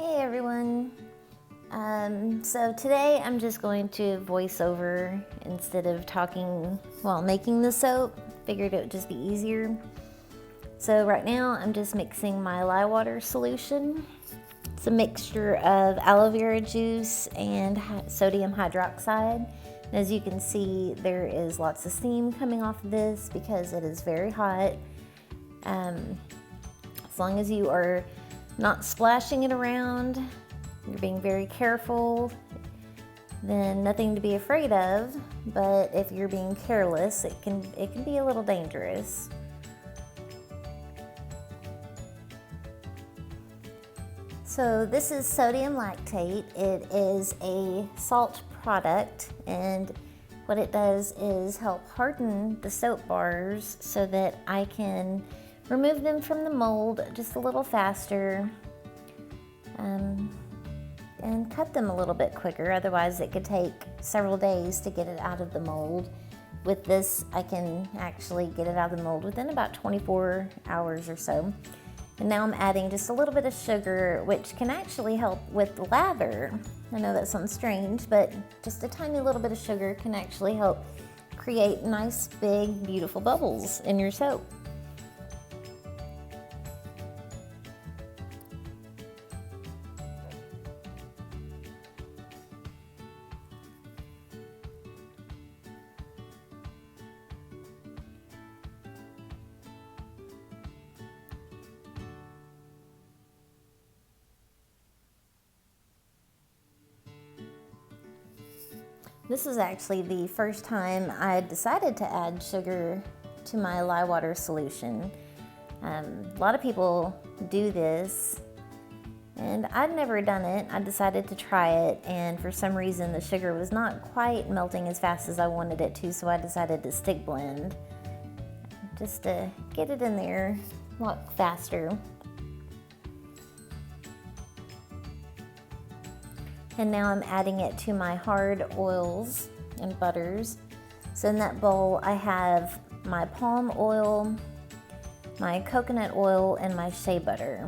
Hey everyone. So today I'm just going to voice over instead of talking while making the soap. Figured it would just be easier. So right now I'm just mixing my lye water solution. It's a mixture of aloe vera juice and sodium hydroxide. And as you can see, there is lots of steam coming off of this because it is very hot. As long as you are not splashing it around, you're being very careful, then nothing to be afraid of. But if you're being careless, it can be a little dangerous. So this is sodium lactate. It is a salt product, and what it does is help harden the soap bars so that I can remove them from the mold just a little faster and cut them a little bit quicker. Otherwise it could take several days to get it out of the mold. With this, I can actually get it out of the mold within about 24 hours or so. And now I'm adding just a little bit of sugar, which can actually help with lather. I know that sounds strange, but just a tiny little bit of sugar can actually help create nice, big, beautiful bubbles in your soap. This is actually the first time I decided to add sugar to my lye water solution. A lot of people do this, and I'd never done it. I decided to try it, and for some reason the sugar was not quite melting as fast as I wanted it to, so I decided to stick blend just to get it in there a lot faster. And now I'm adding it to my hard oils and butters. So in that bowl I have my palm oil, my coconut oil, and my shea butter.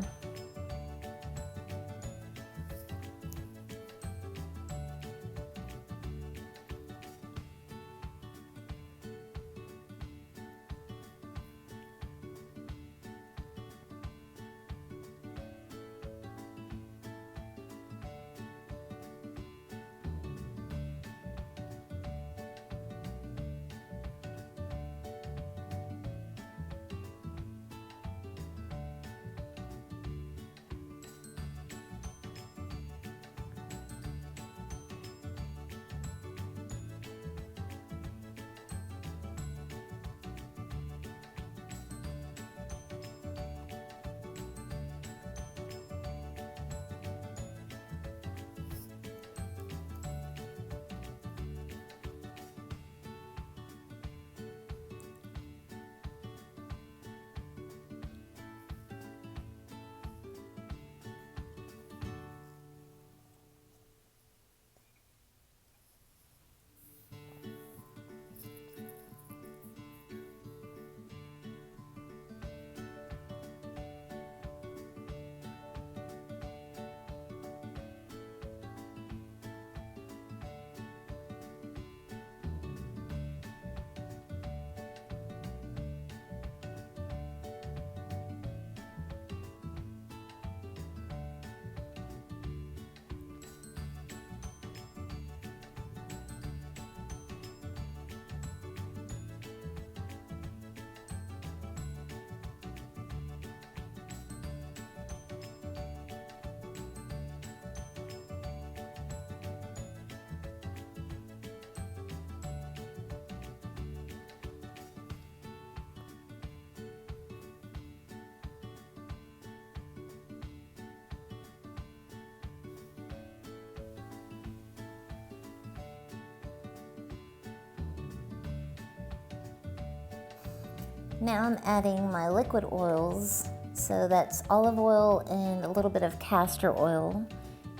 Now I'm adding my liquid oils. So that's olive oil and a little bit of castor oil.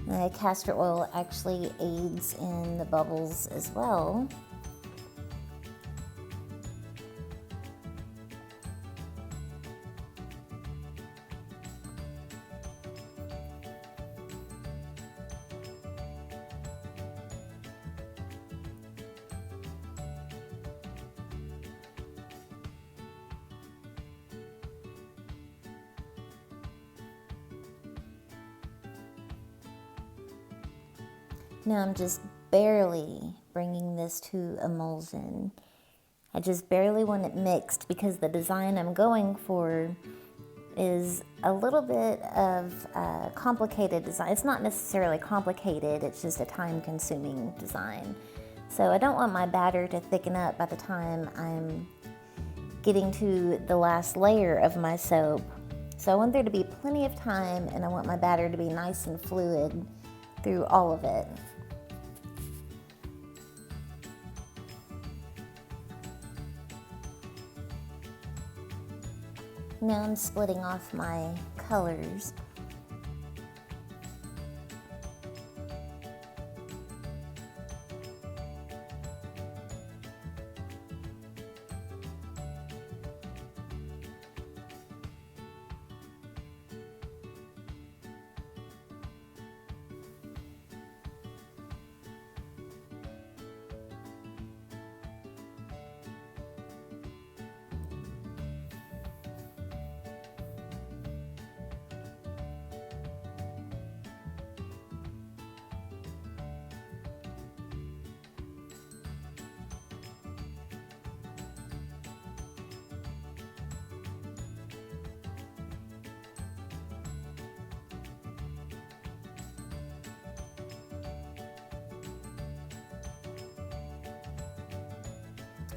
The castor oil actually aids in the bubbles as well. Now I'm just barely bringing this to emulsion. I just barely want it mixed because the design I'm going for is a little bit of a complicated design. It's not necessarily complicated, it's just a time-consuming design. So I don't want my batter to thicken up by the time I'm getting to the last layer of my soap. So I want there to be plenty of time, and I want my batter to be nice and fluid through all of it. Now I'm splitting off my colors.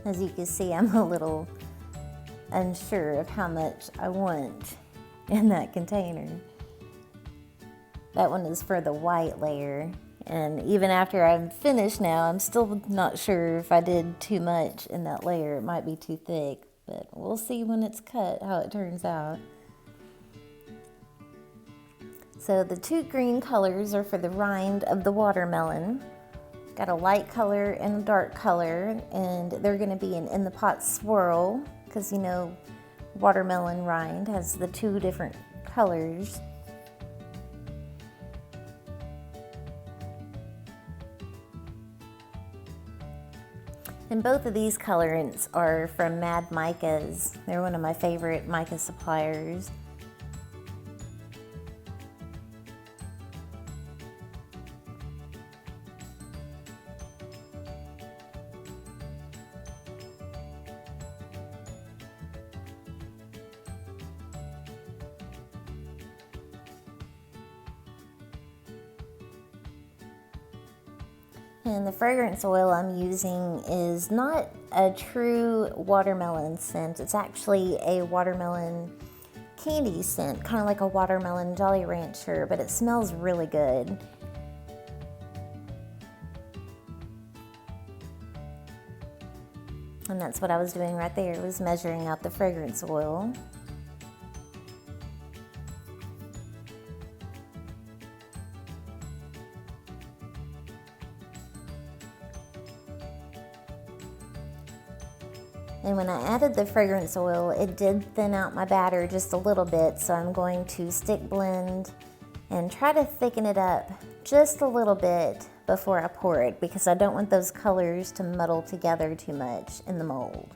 As you can see, I'm a little unsure of how much I want in that container. That one is for the white layer, and even after I'm finished now, I'm still not sure if I did too much in that layer. It might be too thick, but we'll see when it's cut how it turns out. So the two green colors are for the rind of the watermelon. Got a light color and a dark color, and they're going to be in the pot swirl, because you know watermelon rind has the two different colors. And both of these colorants are from Mad Micas. They're one of my favorite mica suppliers. And the fragrance oil I'm using is not a true watermelon scent. It's actually a watermelon candy scent, kind of like a watermelon Jolly Rancher, but it smells really good. And that's what I was doing right there, was measuring out the fragrance oil. And when I added the fragrance oil, it did thin out my batter just a little bit, so I'm going to stick blend and try to thicken it up just a little bit before I pour it, because I don't want those colors to muddle together too much in the mold.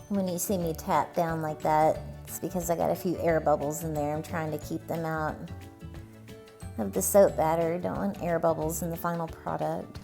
When you see me tap down like that, it's because I got a few air bubbles in there. I'm trying to keep them out of the soap batter. Don't want air bubbles in the final product.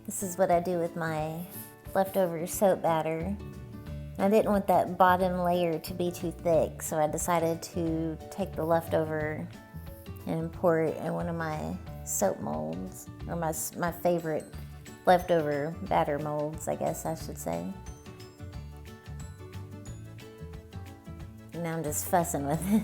This is what I do with my leftover soap batter. I didn't want that bottom layer to be too thick, so I decided to take the leftover and pour it in one of my soap molds, or my favorite leftover batter molds, I guess I should say. And now I'm just fussing with it.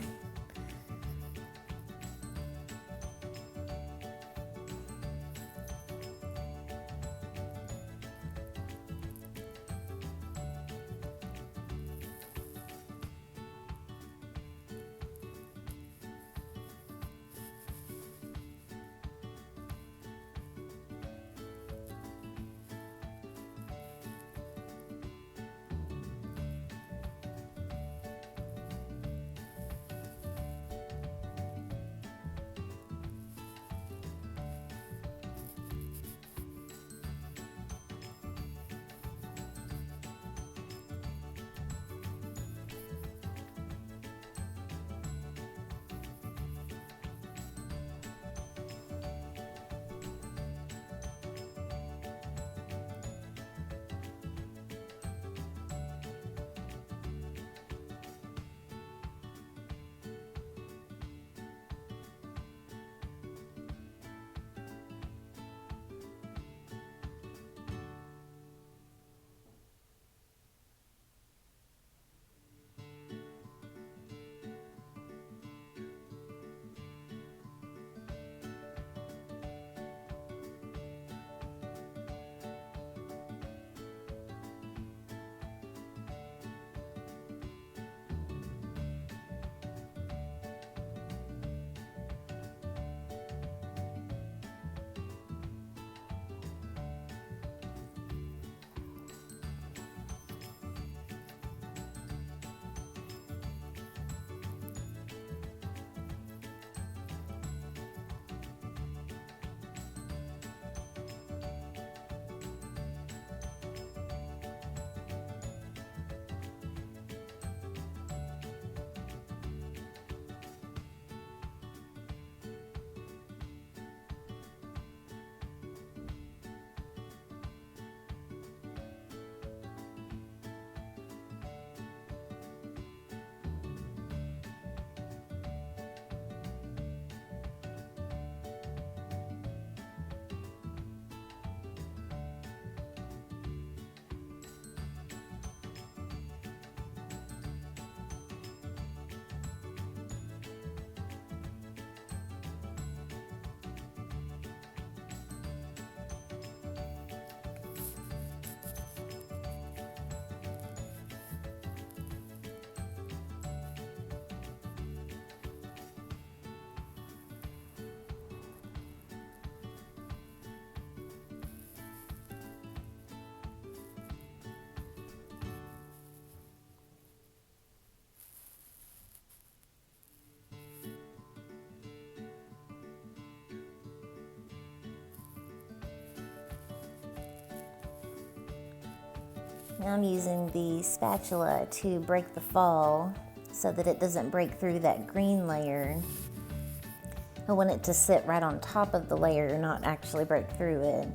Now I'm using the spatula to break the fall so that it doesn't break through that green layer. I want it to sit right on top of the layer, not actually break through it.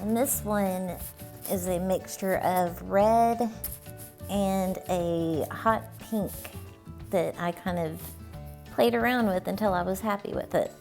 And this one is a mixture of red and a hot pink that I kind of played around with until I was happy with it.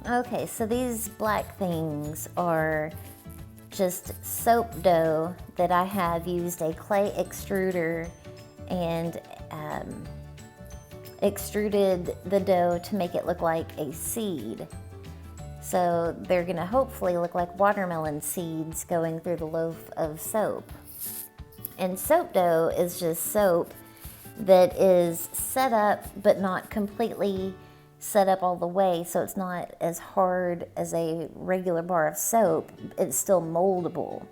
Okay, so these black things are just soap dough that I have used a clay extruder and extruded the dough to make it look like a seed. So they're gonna hopefully look like watermelon seeds going through the loaf of soap. And soap dough is just soap that is set up but not completely set up all the way, so it's not as hard as a regular bar of soap. It's still moldable.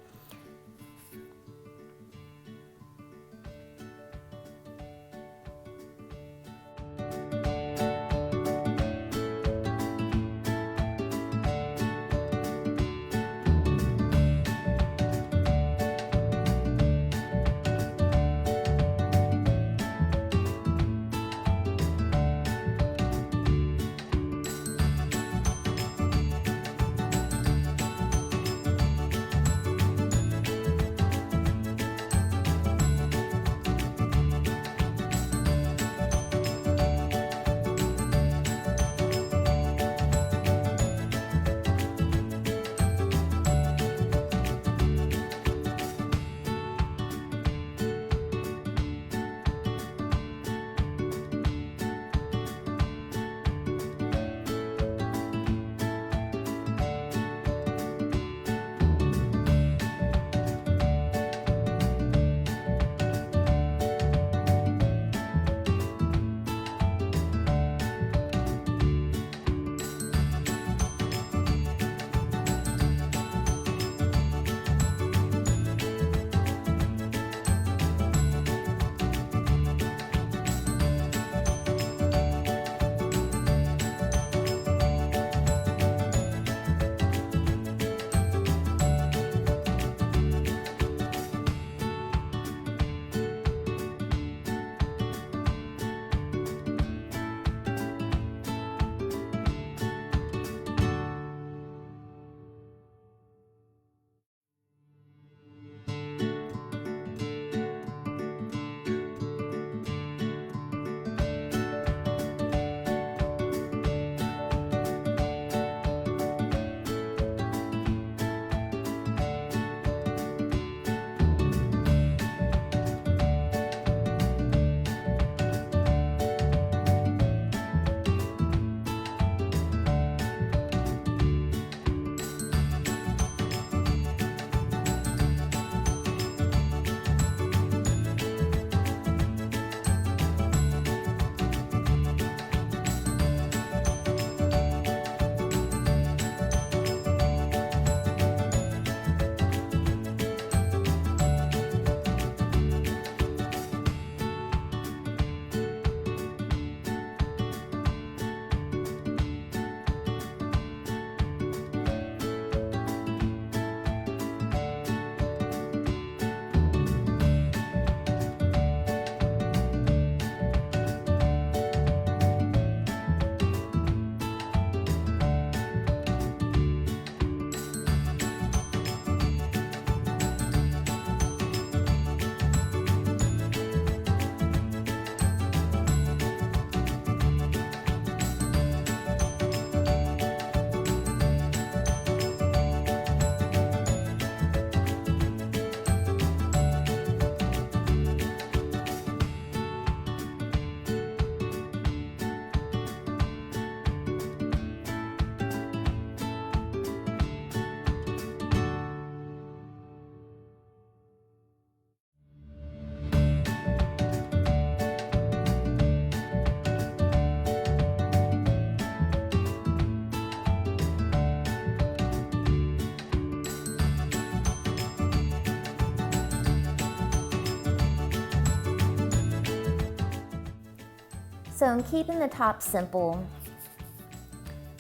So I'm keeping the top simple,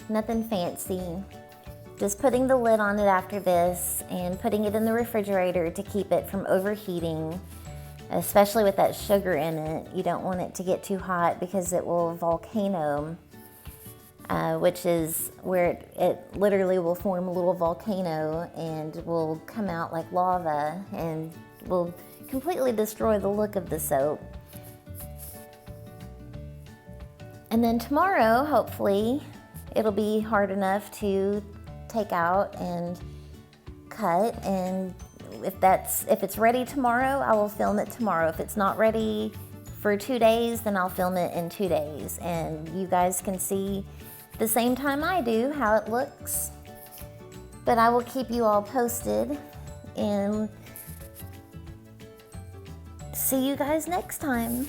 nothing fancy. Just putting the lid on it after this and putting it in the refrigerator to keep it from overheating, especially with that sugar in it. You don't want it to get too hot because it will volcano, which is where it literally will form a little volcano and will come out like lava and will completely destroy the look of the soap. And then tomorrow, hopefully, it'll be hard enough to take out and cut, and if it's ready tomorrow, I will film it tomorrow. If it's not ready for 2 days, then I'll film it in 2 days, and you guys can see the same time I do how it looks. But I will keep you all posted, and see you guys next time.